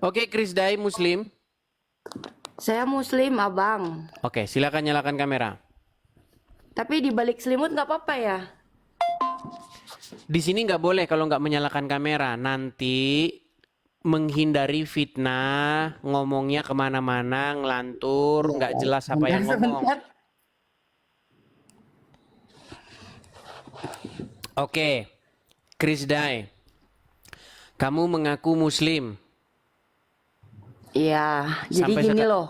Oke, Krisday Muslim. Saya muslim, abang. Oke, silakan nyalakan kamera. Tapi di balik selimut nggak apa-apa ya? Di sini nggak boleh kalau nggak menyalakan kamera. Nanti menghindari fitnah, ngomongnya kemana-mana, ngelantur, Iya, nggak jelas apa sebentar, yang ngomong. sebentar. Oke, Krisday, kamu mengaku Muslim. Iya, jadi Sampai gini seka- loh.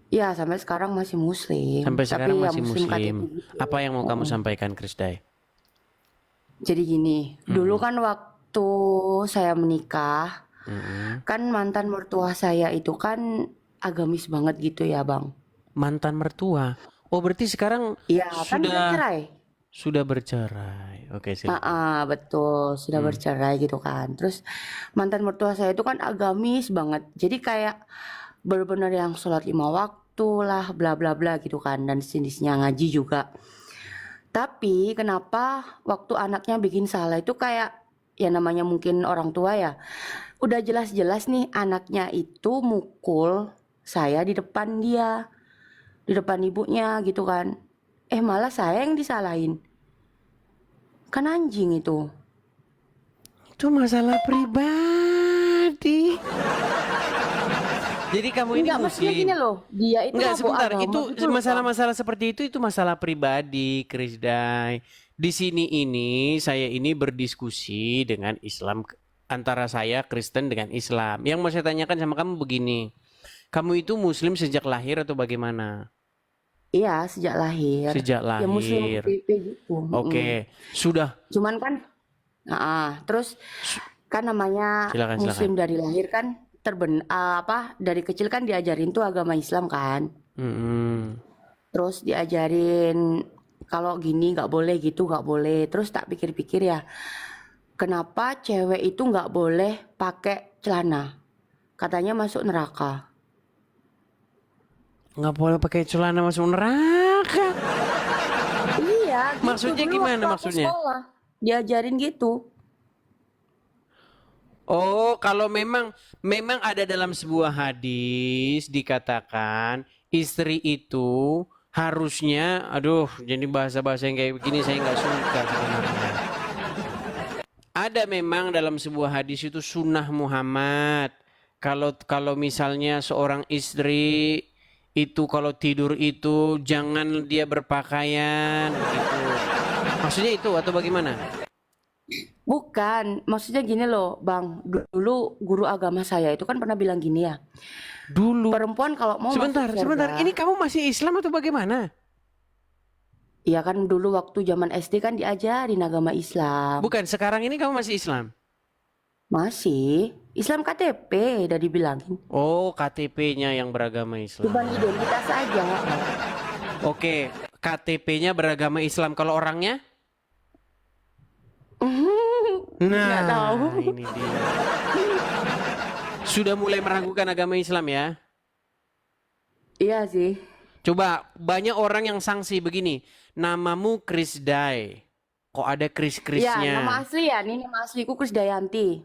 Ya, sampai sekarang masih muslim. Sampai Tapi sekarang ya masih muslim Muslim. KTP gitu. Apa yang mau kamu sampaikan, Krisday? Jadi gini, dulu kan waktu saya menikah, Mm-mm. kan mantan mertua saya itu kan agamis banget gitu ya, bang. Mantan mertua. Oh, berarti sekarang Iya, kan udah sudah cerai. sudah bercerai. Oke, silakan. Betul, sudah bercerai gitu kan. Terus mantan mertua saya itu kan agamis banget. Jadi kayak benar-benar yang sholat 5 waktu lah, bla bla bla gitu kan. Dan jenisnya ngaji juga. Tapi kenapa waktu anaknya bikin salah itu kayak ya namanya mungkin orang tua ya. Udah jelas-jelas nih anaknya itu mukul saya di depan dia, di depan ibunya gitu kan. Malah saya yang disalahin. Kan anjing itu. Itu masalah pribadi. Jadi kamu ini Enggak, maksudnya Muslim. gini loh, dia itu Enggak, mabuk sebentar. agama Itu gitu loh, Bang. masalah-masalah seperti itu masalah pribadi, Krisday. Di sini ini saya ini berdiskusi dengan Islam antara saya Kristen dengan Islam. Yang mau saya tanyakan sama kamu begini. Kamu itu Muslim sejak lahir atau bagaimana? Iya, sejak lahir. Sejak Ya muslim lahir. KTP gitu. Oke, sudah. Cuman kan, terus kan namanya Silakan, silakan. muslim dari lahir kan dari kecil kan diajarin tuh agama Islam kan. Mm-mm. Terus diajarin kalau gini nggak boleh gitu nggak boleh. Terus tak pikir-pikir ya, kenapa cewek itu nggak boleh pakai celana? Katanya masuk neraka. Nggak boleh pakai celana masuk neraka. Iya, gitu. Maksudnya Dulu gimana waktu aku maksudnya? sekolah, diajarin gitu. Oh, kalau memang ada dalam sebuah hadis dikatakan istri itu harusnya, aduh, jadi bahasa-bahasa yang kayak begini saya nggak suka sebenarnya. Ada memang dalam sebuah hadis itu sunnah Muhammad. Kalau kalau misalnya seorang istri itu kalau tidur itu jangan dia berpakaian gitu. Maksudnya itu atau bagaimana? Bukan, maksudnya gini loh, Bang. Dulu guru agama saya itu kan pernah bilang gini ya. Dulu. Perempuan kalau mau masuk Sebentar. Ini surga, kamu masih Islam atau bagaimana? ya kan dulu waktu zaman SD kan diajarin agama Islam. Bukan, sekarang ini kamu masih Islam. Masih Islam KTP udah dibilangin. Oh, KTP-nya yang beragama Islam. Cuman identitas aja. Oke, KTP-nya beragama Islam. Kalau orangnya? Nggak tahu. Nah, ini dia. Sudah mulai meragukan agama Islam ya? Iya sih. Coba, banyak orang yang sanksi begini. Namamu Krisday. Kok ada Ya, Kris-Krisnya? nama asli ya. Ini nama asliku Krisdayanti.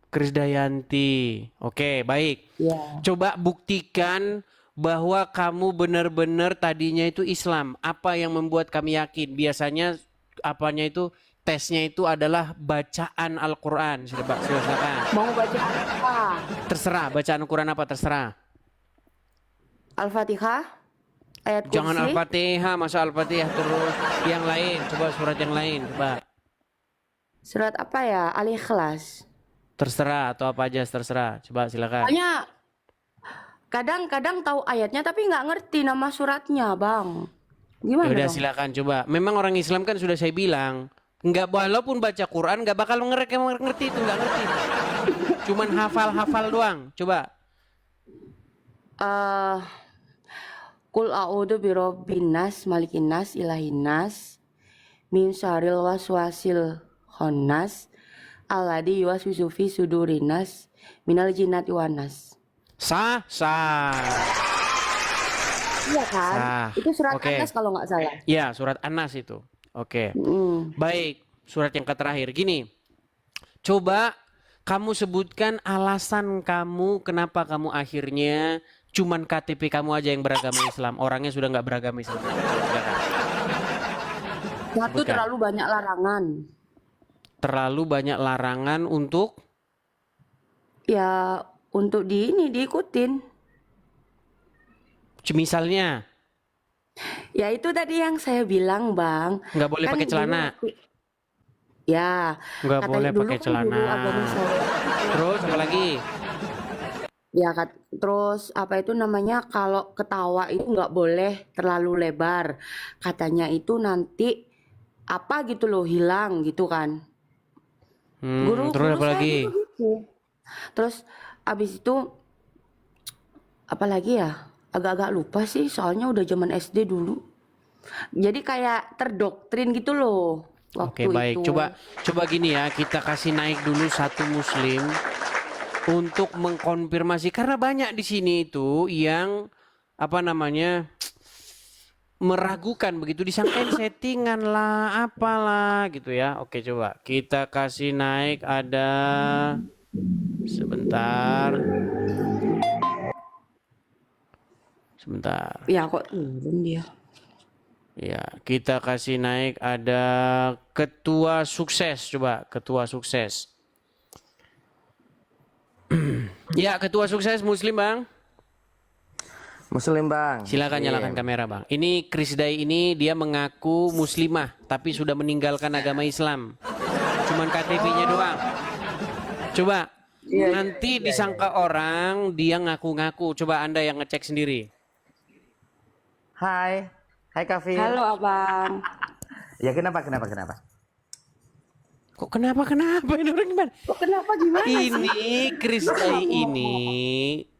Krisdayanti. Oke, baik. Ya. Coba buktikan bahwa kamu benar-benar tadinya itu Islam. Apa yang membuat kami yakin? Biasanya apanya itu tesnya itu adalah bacaan Al-Quran. Silakan. Mau baca apa? Terserah bacaan Al-Quran apa terserah. Al-Fatihah, ayat Jangan kursi. Al-Fatihah, masa Al-Fatihah terus. Yang lain, coba surat yang lain, coba. Surat apa ya? Al-Ikhlas. Terserah atau apa aja terserah. Coba silakan. Soalnya kadang-kadang tahu ayatnya tapi nggak ngerti nama suratnya, Bang. Ya Gimana udah dong? silakan coba. Memang orang Islam kan sudah saya bilang, nggak walaupun baca Quran nggak bakal ngerti itu nggak ngerti. Cuman hafal-hafal doang. Coba. Eh, Qul a'udzu birabbin nas, malikin nas, ilahin nas, min syarril waswasil khannas, alladzi yuwaswisu fi sudurin nas, minal jinnati wan nas. Sah. Iya kan? Sah. Itu surat Oke. An-Nas kalau nggak salah. Ya, surat An-Nas itu. Oke. Mm. Baik, surat yang terakhir. Gini. Coba kamu sebutkan alasan kamu kenapa kamu akhirnya cuman KTP kamu aja yang beragama Islam, orangnya sudah nggak beragama Islam. Silakan. Satu, Sebutkan. terlalu banyak larangan. Terlalu banyak larangan untuk Ya untuk diikutin. misalnya Ya itu tadi yang saya bilang, Bang. nggak boleh Kan pakai dulu celana, ya, nggak katanya boleh dulu pakai kan celana. guru agama saya. Terus apa lagi? Ya terus apa itu namanya, kalau ketawa itu nggak boleh terlalu lebar. Katanya itu nanti apa gitu loh, hilang gitu kan. Terus Guru apa saya lagi? dulu gitu. Terus abis itu apa lagi ya? Agak-agak lupa sih, soalnya udah zaman SD dulu. Jadi kayak terdoktrin gitu loh Oke, waktu baik. itu. Coba gini ya, kita kasih naik dulu satu muslim untuk mengkonfirmasi karena banyak di sini itu yang apa namanya meragukan begitu, disangkain settingan lah, apalah gitu ya. Oke, coba kita kasih naik, ada sebentar. Sebentar. Ya kok turun dia. Ya, kita kasih naik, ada ketua sukses. Coba ketua sukses. Ya, ketua sukses muslim, Bang. Muslim, Bang. Silakan nyalakan kamera, Bang. Ini Krisday ini dia mengaku muslimah tapi sudah meninggalkan agama Islam. Cuman KTP-nya doang. Coba nanti disangka orang dia ngaku-ngaku. Coba Anda yang ngecek sendiri. Hai. Hai, Kafir. Halo abang. Ya, kenapa? Kok kenapa ini orang gimana? Kok kenapa gimana sih? Ini Krisday ini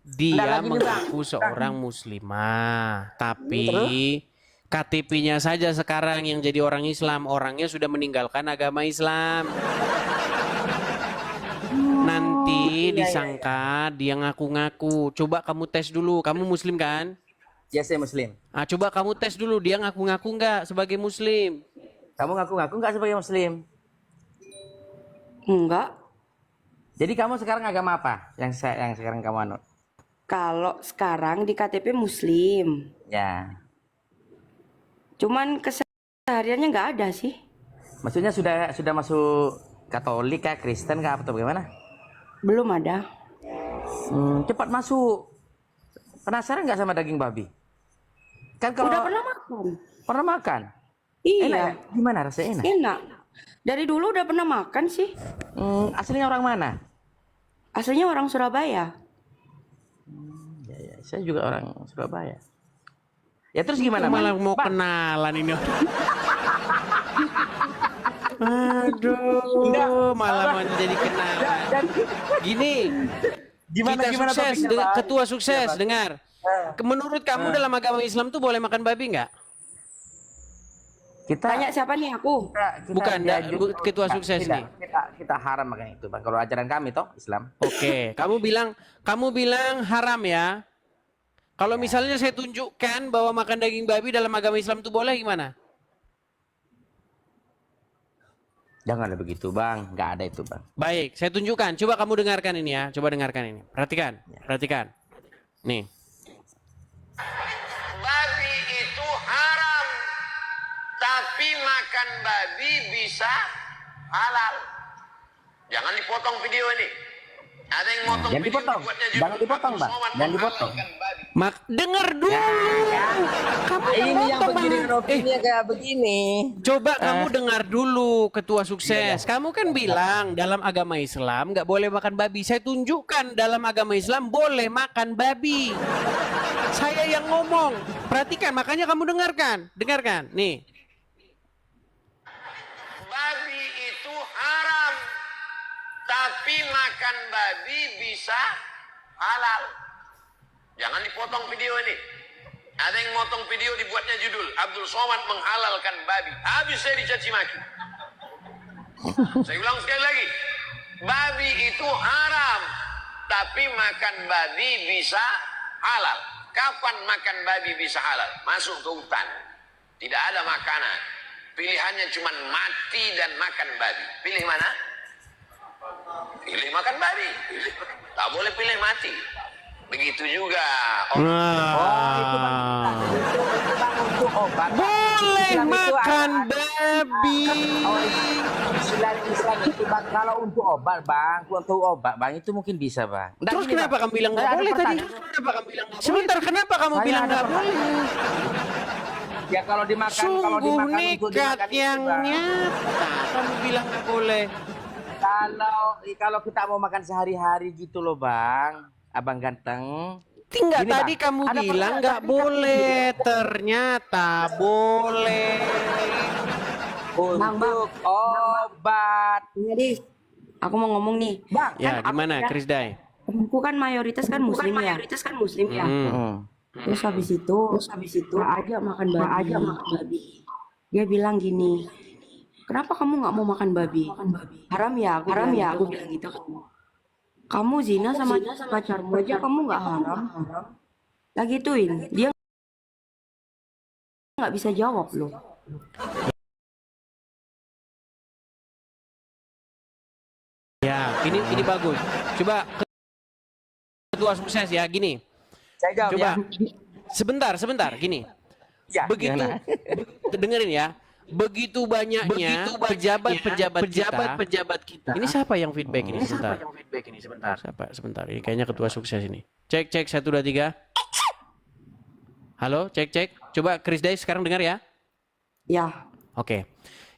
dia lagi nih, Bang. mengaku seorang muslimah, tapi KTP-nya saja sekarang yang jadi orang Islam, orangnya sudah meninggalkan agama Islam. Nanti disangka dia ngaku-ngaku. Coba kamu tes dulu, kamu muslim kan? Ya, saya Muslim. Ah, coba kamu tes dulu, dia ngaku-ngaku nggak sebagai muslim? Kamu ngaku-ngaku nggak sebagai Muslim? Enggak. Jadi kamu sekarang agama apa? Yang sekarang kamu anut? Kalau sekarang di KTP Muslim. Ya. Cuman kesehariannya nggak ada sih. Maksudnya sudah masuk Katolik kah, Kristen kah, atau bagaimana? Belum ada. Cepat masuk. Penasaran nggak sama daging babi? Kan kalau Udah pernah makan. pernah makan. Iya. Enak ya? Gimana rasanya, enak? Enak. Dari dulu udah pernah makan sih. Aslinya orang mana? Aslinya orang Surabaya. Ya, saya juga orang Surabaya. Ya, terus gimana, Malah Bang? mau kenalan ini. Aduh, malah mau jadi kenalan. Gini, Gimana kita sukses, topiknya, Bang? ketua sukses, dengar. Menurut kamu dalam agama Islam tuh boleh makan babi nggak? Kita Tanya siapa nih aku? Bukan, ketua sukses nih. Kita haram makan itu, Bang. Kalau ajaran kami toh Islam. Oke, kamu bilang haram ya. Kalau misalnya saya tunjukkan bahwa makan daging babi dalam agama Islam itu boleh, gimana? Janganlah begitu, Bang. Nggak ada itu, Bang. Baik, saya tunjukkan. Coba kamu dengarkan ini ya. Coba dengarkan ini. Perhatikan. Nih. Babi itu haram, tapi makan babi bisa halal. Jangan dipotong video ini. Ada yang motong Jangan video dipotong. dibuatnya Jangan dipotong, Bang. Soman Jangan dipotong. menghalalkan babi. Dengar dulu. Kamu Ini yang potong, begini Bang. ropinya kayak begini. Coba kamu dengar dulu, ketua sukses. Kamu kan bilang dalam agama Islam nggak boleh makan babi. Saya tunjukkan dalam agama Islam boleh makan babi. Saya yang ngomong. Perhatikan, makanya kamu dengarkan. Nih. Babi itu haram, tapi makan babi bisa halal. Jangan dipotong video ini. Ada yang motong video dibuatnya judul Abdul Somad menghalalkan babi. Habis saya dicaci maki. Saya ulang sekali lagi. Babi itu haram, tapi makan babi bisa halal. Kapan makan babi bisa halal? Masuk ke hutan. Tidak ada makanan. Pilihannya cuma mati dan makan babi. Pilih mana? pilih makan babi. Tak boleh pilih mati. Begitu juga. Itu bang untuk obat. Boleh Islam itu makan ada- babi. Islam itu bang, kalau untuk obat bang, untuk obat bang itu mungkin bisa bang. Nggak, Terus gini, kenapa Bang. kamu bilang nggak Saya ada boleh tadi? pertanyaan. Kenapa kamu bilang nggak boleh? Sebentar, kenapa kamu Saya bilang ada nggak boleh? Ya kalau dimakan, kalau Sungguh dimakan untuk nekat dimakan itu, yang Bang. nyata. Kamu bilang nggak boleh. Kalau kita mau makan sehari-hari gitu loh bang, abang ganteng. Tinggal Gini, tadi Bang. kamu Ada bilang pertanyaan nggak tadi, boleh, ternyata boleh. Untuk obat. Jadi aku mau ngomong nih. Bang, Ya, gimana, Krisday? Temanku kan mayoritas kan muslim ya. Hmm. Terus habis itu nggak aja makan babi. Dia bilang gini, kenapa kamu nggak mau makan babi? Haram ya, aku bilang gitu. Kamu zina sama pacarmu aja kamu nggak haram? Lagi ituin, dia nggak bisa jawab loh. Ya, ini bagus. Coba ketua sukses ya, gini. saya jawab Coba ya. sebentar, gini. Ya, Begitu gimana? dengerin ya. Begitu banyaknya pejabat kita. Ini siapa yang feedback ini sebentar? Siapa? Sebentar. Ini kayaknya ketua sukses ini. Cek 1 2 3. Halo, cek. Coba Krisday sekarang dengar ya. Ya, Oke.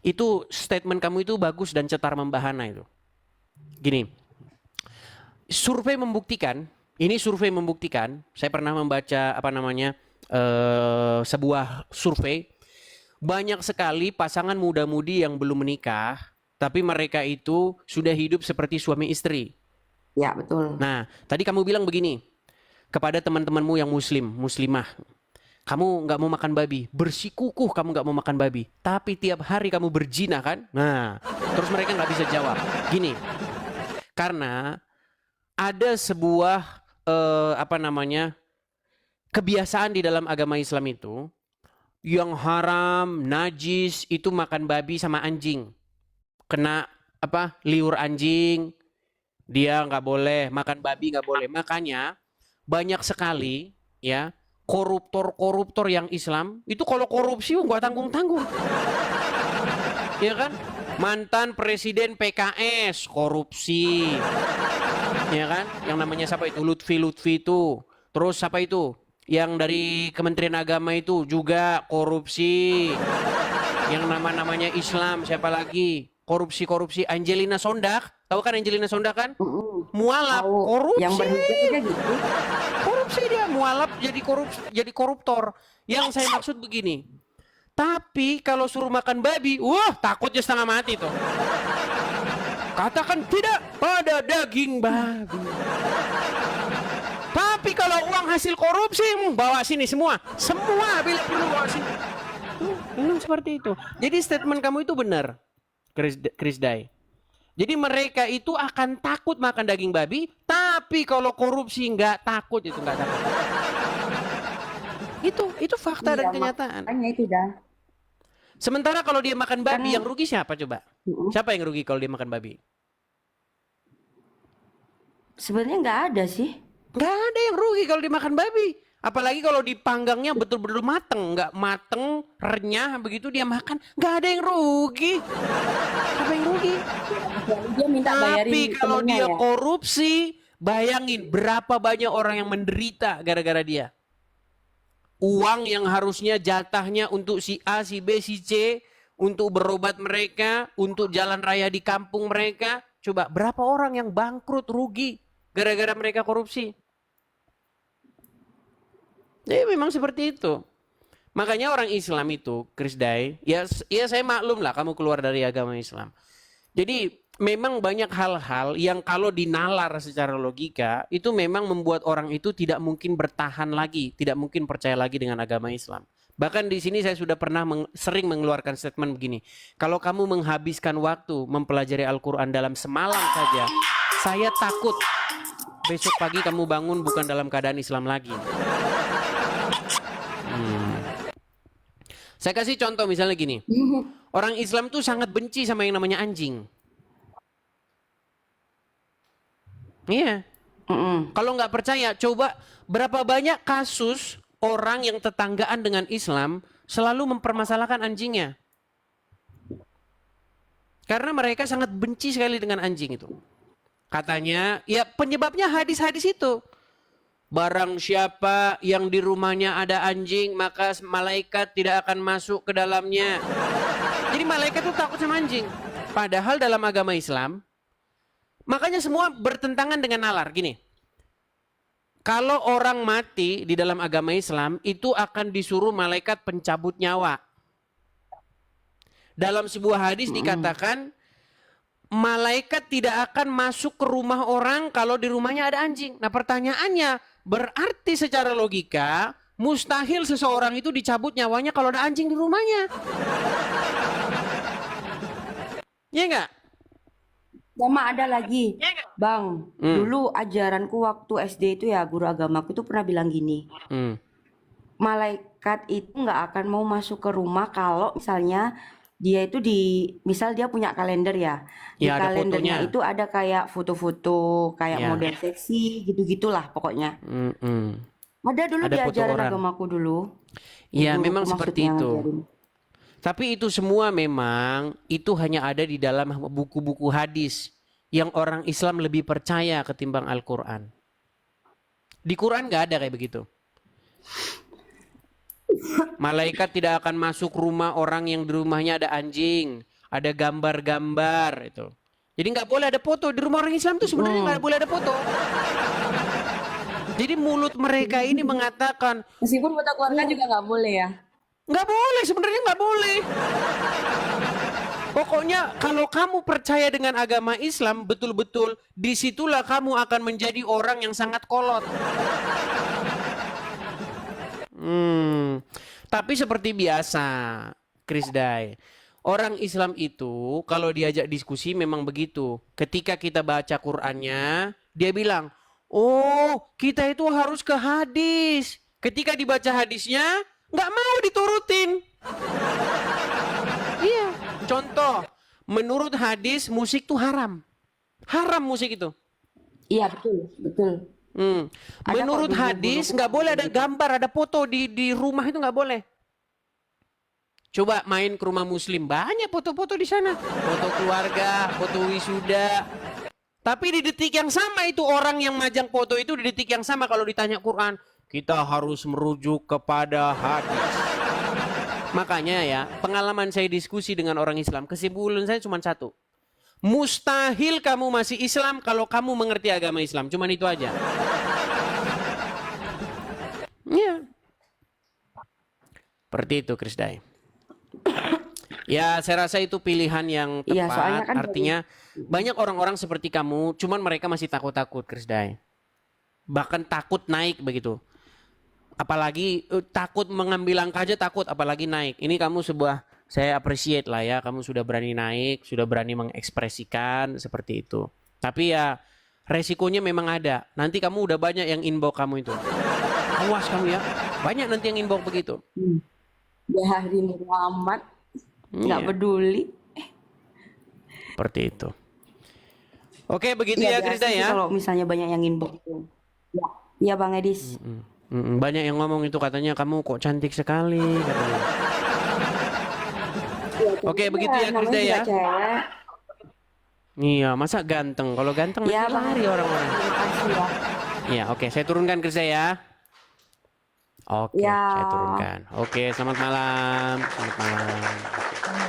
Itu statement kamu itu bagus dan cetar membahana itu. Gini. Survei membuktikan, saya pernah membaca sebuah survei, banyak sekali pasangan muda-mudi yang belum menikah, tapi mereka itu sudah hidup seperti suami istri. ya betul. Nah, tadi kamu bilang begini, kepada teman-temanmu yang muslimah, kamu nggak mau makan babi, bersikukuh kamu nggak mau makan babi, tapi tiap hari kamu berzina kan? Nah, terus mereka nggak bisa jawab. Gini, karena ada sebuah kebiasaan di dalam agama Islam itu yang haram, najis itu makan babi sama anjing. Kena liur anjing, dia nggak boleh makan babi, nggak boleh. Makanya banyak sekali ya koruptor yang Islam itu kalau korupsi nggak tanggung-tanggung. Ya kan? Mantan presiden PKS korupsi. Ya kan? Yang namanya siapa itu? Lutfi itu. Terus siapa itu? Yang dari Kementerian Agama itu juga korupsi. Yang namanya Islam siapa lagi? Korupsi Angelina Sondak. Tahu kan Angelina Sondak kan? Mualaf Tahu, korupsi. yang berhijab aja gitu. Korupsi dia mualaf jadi koruptor. Yang saya maksud begini. Tapi kalau suruh makan babi, wah takutnya setengah mati tuh. Katakan tidak pada daging babi. Tapi kalau uang hasil korupsi, bawa sini semua bila perlu bawa sini. Tuh, memang seperti itu. Jadi statement kamu itu benar, Krisday. Jadi mereka itu akan takut makan daging babi, tapi kalau korupsi nggak takut, itu nggak takut. Itu fakta dan kenyataan. Makanya itu dah. Sementara kalau dia makan babi, yang rugi siapa coba? Siapa yang rugi kalau dia makan babi? Sebenarnya nggak ada sih. Nggak ada yang rugi kalau dimakan babi. Apalagi kalau dipanggangnya betul-betul mateng, nggak mateng, renyah begitu dia makan, nggak ada yang rugi. Siapa yang rugi? Dia minta bayarin Tapi kalau temennya dia ya. korupsi, bayangin berapa banyak orang yang menderita gara-gara dia. Uang yang harusnya jatahnya untuk si A, si B, si C, untuk berobat mereka, untuk jalan raya di kampung mereka. Coba berapa orang yang bangkrut, rugi gara-gara mereka korupsi. Jadi memang seperti itu. Makanya orang Islam itu, Krisday, ya saya maklum lah kamu keluar dari agama Islam. Jadi memang banyak hal-hal yang kalau dinalar secara logika itu memang membuat orang itu tidak mungkin bertahan lagi, tidak mungkin percaya lagi dengan agama Islam. Bahkan di sini saya sudah pernah sering mengeluarkan statement begini. Kalau kamu menghabiskan waktu mempelajari Al-Quran dalam semalam saja, saya takut besok pagi kamu bangun bukan dalam keadaan Islam lagi. Saya kasih contoh misalnya gini. Orang Islam tuh sangat benci sama yang namanya anjing. Iya. Mm-mm. Kalau nggak percaya, coba berapa banyak kasus orang yang tetanggaan dengan Islam selalu mempermasalahkan anjingnya. Karena mereka sangat benci sekali dengan anjing itu. Katanya, ya penyebabnya hadis-hadis itu. Barang siapa yang di rumahnya ada anjing, maka malaikat tidak akan masuk ke dalamnya. Jadi malaikat itu takut sama anjing. Padahal dalam agama Islam, makanya semua bertentangan dengan nalar. Gini, kalau orang mati di dalam agama Islam, itu akan disuruh malaikat pencabut nyawa. Dalam sebuah hadis dikatakan, malaikat tidak akan masuk ke rumah orang kalau di rumahnya ada anjing. Nah pertanyaannya, berarti secara logika, mustahil seseorang itu dicabut nyawanya kalau ada anjing di rumahnya. Iya nggak? Sama ada lagi, Bang. Dulu ajaranku waktu SD itu ya, guru agamaku itu pernah bilang gini, Hmm. malaikat itu nggak akan mau masuk ke rumah kalau misalnya dia itu misal dia punya kalender ya, di Ya, ada kalendernya fotonya. itu ada kayak foto-foto, kayak Ya. model seksi, gitu-gitulah pokoknya. Mm-mm. Ada dulu Ada di foto ajaran orang. agamaku dulu. Ya Guruku memang seperti maksudnya itu. ngajarin. Tapi itu semua memang itu hanya ada di dalam buku-buku hadis yang orang Islam lebih percaya ketimbang Al-Quran. Di Quran nggak ada kayak begitu. Malaikat tidak akan masuk rumah orang yang di rumahnya ada anjing, ada gambar-gambar itu. Jadi nggak boleh ada foto di rumah orang Islam tuh sebenarnya nggak boleh ada foto. Jadi mulut mereka ini mengatakan Meskipun foto keluarga juga nggak boleh ya. nggak boleh, sebenarnya nggak boleh. Pokoknya kalau kamu percaya dengan agama Islam betul-betul, disitulah kamu akan menjadi orang yang sangat kolot. Tapi seperti biasa, Krisday, orang Islam itu kalau diajak diskusi memang begitu. Ketika kita baca Qur'annya, dia bilang, oh kita itu harus ke hadis. Ketika dibaca hadisnya, nggak mau diturutin. Iya, contoh, menurut hadis musik tuh haram. Haram musik itu. Iya betul, betul. Ada Menurut kok hadis guru-guruku nggak boleh ada gambar, ada foto di rumah itu nggak boleh. Coba main ke rumah Muslim, banyak foto-foto di sana, foto keluarga, foto wisuda. Tapi di detik yang sama itu orang yang majang foto itu di detik yang sama kalau ditanya Quran, kita harus merujuk kepada hadis. Makanya ya, pengalaman saya diskusi dengan orang Islam, kesimpulan saya cuma satu. Mustahil kamu masih Islam kalau kamu mengerti agama Islam. Cuman itu aja. Iya. Seperti itu, Krisday. Ya, saya rasa itu pilihan yang Iya, soalnya tepat. kan Artinya banyak orang-orang seperti kamu, cuman mereka masih takut-takut, Krisday. Bahkan takut naik begitu. Apalagi takut mengambil langkah aja takut, apalagi naik. Ini kamu saya appreciate lah ya, kamu sudah berani naik, sudah berani mengekspresikan seperti itu. Tapi ya resikonya memang ada. Nanti kamu udah banyak yang inbox kamu itu. Awas kamu ya, banyak nanti yang inbox begitu. Ya hari Muhammad nggak Iya. peduli. Seperti itu. Oke, begitu Iya, ya biasa Krisda sih ya. kalau misalnya banyak yang inbox itu. Ya, iya Bang Edis. Banyak yang ngomong itu katanya kamu kok cantik sekali katanya. Oke, begitu ya namanya Krisda juga ya. cewek. Iya, masa ganteng? Kalau ganteng Iya nanti Bang. lari orang-orang. Terima kasih ya. Iya, oke, saya turunkan Krisda ya. Oke, Ya. saya turunkan. Oke, selamat malam. Selamat malam.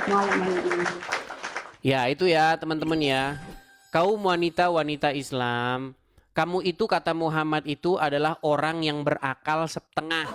Malam ini. Ya, itu ya teman-teman ya. Kaum wanita-wanita Islam, kamu itu kata Muhammad itu adalah orang yang berakal setengah.